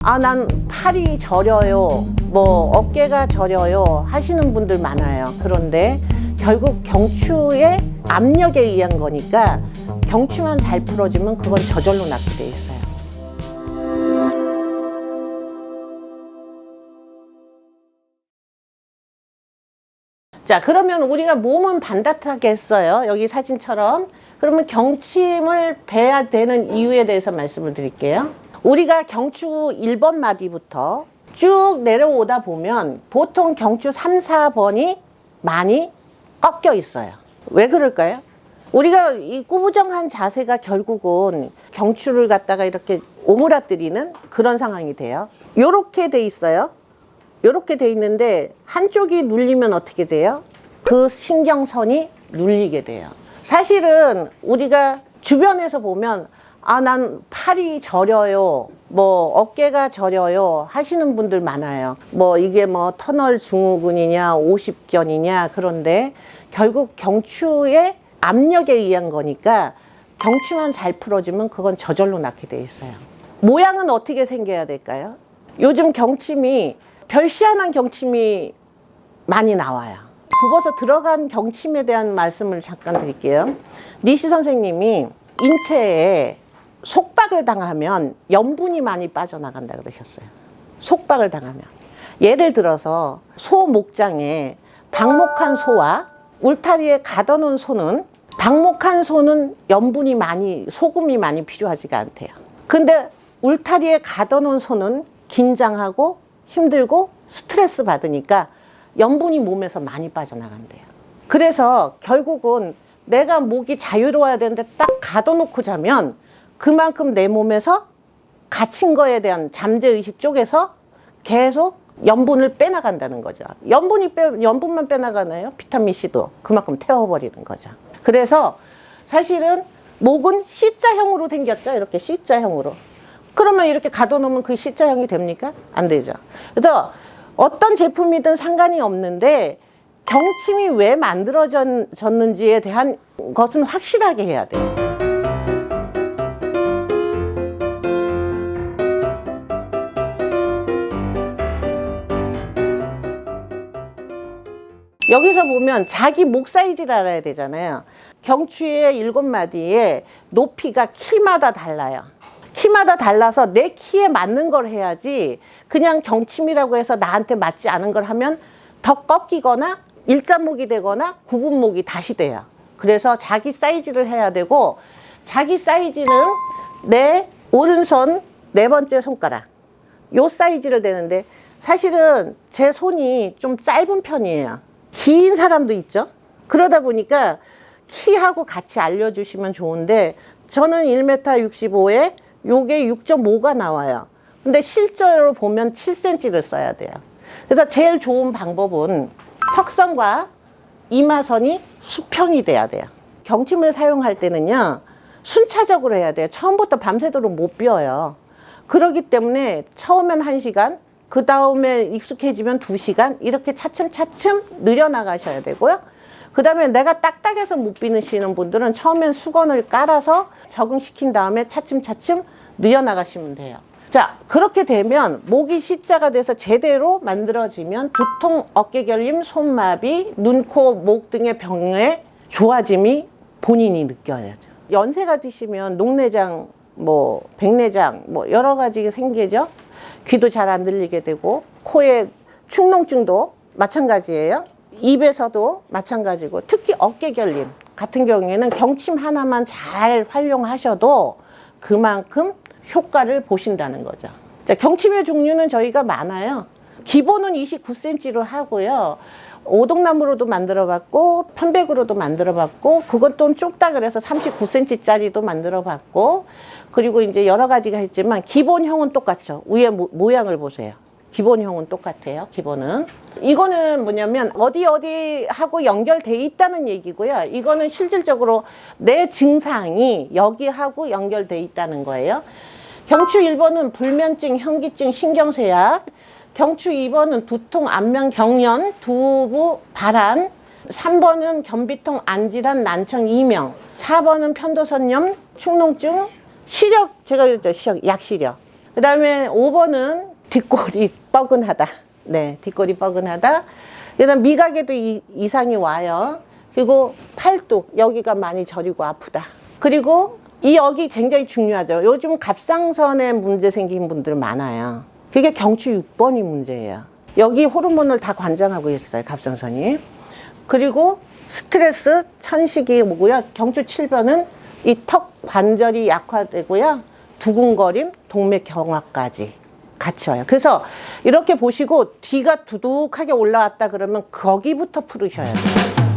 난 팔이 저려요, 뭐 어깨가 저려요 하시는 분들 많아요. 그런데 결국 경추의 압력에 의한 거니까 경추만 잘 풀어주면 그건 저절로 낫게 돼 있어요. 자, 그러면 우리가 몸은 반듯하게 했어요. 여기 사진처럼. 그러면 경침을 베야 되는 이유에 대해서 말씀을 드릴게요. 우리가 경추 1번 마디부터 쭉 내려오다 보면 보통 경추 3, 4번이 많이 꺾여 있어요. 왜 그럴까요? 우리가 이 구부정한 자세가 결국은 경추를 갖다가 이렇게 오므라뜨리는 그런 상황이 돼요. 요렇게 돼 있어요. 요렇게 돼 있는데 한쪽이 눌리면 어떻게 돼요? 그 신경선이 눌리게 돼요. 사실은 우리가 주변에서 보면 난 팔이 저려요, 뭐 어깨가 저려요 하시는 분들 많아요. 뭐 이게 뭐 터널 증후군이냐 오십견이냐. 그런데 결국 경추의 압력에 의한 거니까 경추만 잘 풀어주면 그건 저절로 낫게 돼 있어요. 모양은 어떻게 생겨야 될까요? 요즘 경침이 별 희한한 경침이 많이 나와요. 굽어서 들어간 경침에 대한 말씀을 잠깐 드릴게요. 니시 선생님이 인체에 속박을 당하면 염분이 많이 빠져나간다 그러셨어요. 속박을 당하면. 예를 들어서 소 목장에 방목한 소와 울타리에 가둬놓은 소는, 방목한 소는 염분이 많이, 소금이 많이 필요하지가 않대요. 근데 울타리에 가둬놓은 소는 긴장하고 힘들고 스트레스 받으니까 염분이 몸에서 많이 빠져나간대요. 그래서 결국은 내가 목이 자유로워야 되는데 딱 가둬놓고 자면 그만큼 내 몸에서 갇힌 거에 대한 잠재의식 쪽에서 계속 염분을 빼나간다는 거죠. 염분만 빼나가나요? 비타민C도 그만큼 태워버리는 거죠. 그래서 사실은 목은 C자형으로 생겼죠. 이렇게 C자형으로. 그러면 이렇게 가둬놓으면 그 C자형이 됩니까? 안 되죠. 그래서 어떤 제품이든 상관이 없는데 경침이 왜 만들어졌는지에 대한 것은 확실하게 해야 돼요. 여기서 보면 자기 목 사이즈를 알아야 되잖아요. 경추의 7마디의 높이가 키마다 달라요. 키마다 달라서 내 키에 맞는 걸 해야지 그냥 경침이라고 해서 나한테 맞지 않은 걸 하면 더 꺾이거나 일자목이 되거나 구분목이 다시 돼요. 그래서 자기 사이즈를 해야 되고, 자기 사이즈는 내 오른손 4번째 손가락 요 사이즈를 되는데, 사실은 제 손이 좀 짧은 편이에요. 긴 사람도 있죠. 그러다 보니까 키하고 같이 알려주시면 좋은데, 저는 1m 65에 요게 6.5가 나와요. 근데 실제로 보면 7cm를 써야 돼요. 그래서 제일 좋은 방법은 턱선과 이마선이 수평이 돼야 돼요. 경침을 사용할 때는요, 순차적으로 해야 돼요. 처음부터 밤새도록 못 비워요. 그렇기 때문에 처음엔 1시간, 그 다음에 익숙해지면 2시간, 이렇게 차츰차츰 늘려나가셔야 되고요. 그 다음에 내가 딱딱해서 못 비누시는 분들은 처음엔 수건을 깔아서 적응시킨 다음에 차츰차츰 늘려나가시면 돼요. 자, 그렇게 되면 목이 C자가 돼서 제대로 만들어지면 두통, 어깨결림, 손마비, 눈, 코, 목 등의 병의 좋아짐이 본인이 느껴야죠. 연세가 드시면 녹내장, 뭐 백내장, 뭐 여러 가지 생기죠. 귀도 잘 안 들리게 되고, 코에 축농증도 마찬가지예요. 입에서도 마찬가지고, 특히 어깨결림 같은 경우에는 경침 하나만 잘 활용하셔도 그만큼 효과를 보신다는 거죠. 자, 경침의 종류는 저희가 많아요. 기본은 29cm로 하고요. 오동나무로도 만들어 봤고, 편백으로도 만들어 봤고, 그건 좀 좁다 그래서 39cm짜리도 만들어 봤고, 그리고 이제 여러 가지가 했지만 기본형은 똑같죠. 위에 모양을 보세요. 기본형은 똑같아요. 기본은. 이거는 뭐냐면 어디 하고 연결돼 있다는 얘기고요. 이거는 실질적으로 내 증상이 여기하고 연결돼 있다는 거예요. 경추 1번은 불면증, 현기증, 신경쇠약. 경추 2번은 두통, 안면, 경련, 두부, 발한. 3번은 변비통, 안질환, 난청, 이명. 4번은 편도선염, 축농증, 시력, 제가 그랬죠. 시력, 약시력. 그 다음에 5번은 뒷골이 뻐근하다. 네, 뒷골이 뻐근하다. 그 다음 미각에도 이상이 와요. 그리고 팔뚝, 여기가 많이 저리고 아프다. 그리고 이 여기 굉장히 중요하죠. 요즘 갑상선에 문제 생긴 분들 많아요. 그게 경추 6번이 문제예요. 여기 호르몬을 다 관장하고 있어요, 갑상선이. 그리고 스트레스, 천식이 뭐고요. 경추 7번은 이 턱 관절이 약화되고요. 두근거림, 동맥 경화까지 같이 와요. 그래서 이렇게 보시고 뒤가 두둑하게 올라왔다 그러면 거기부터 풀으셔야 돼요.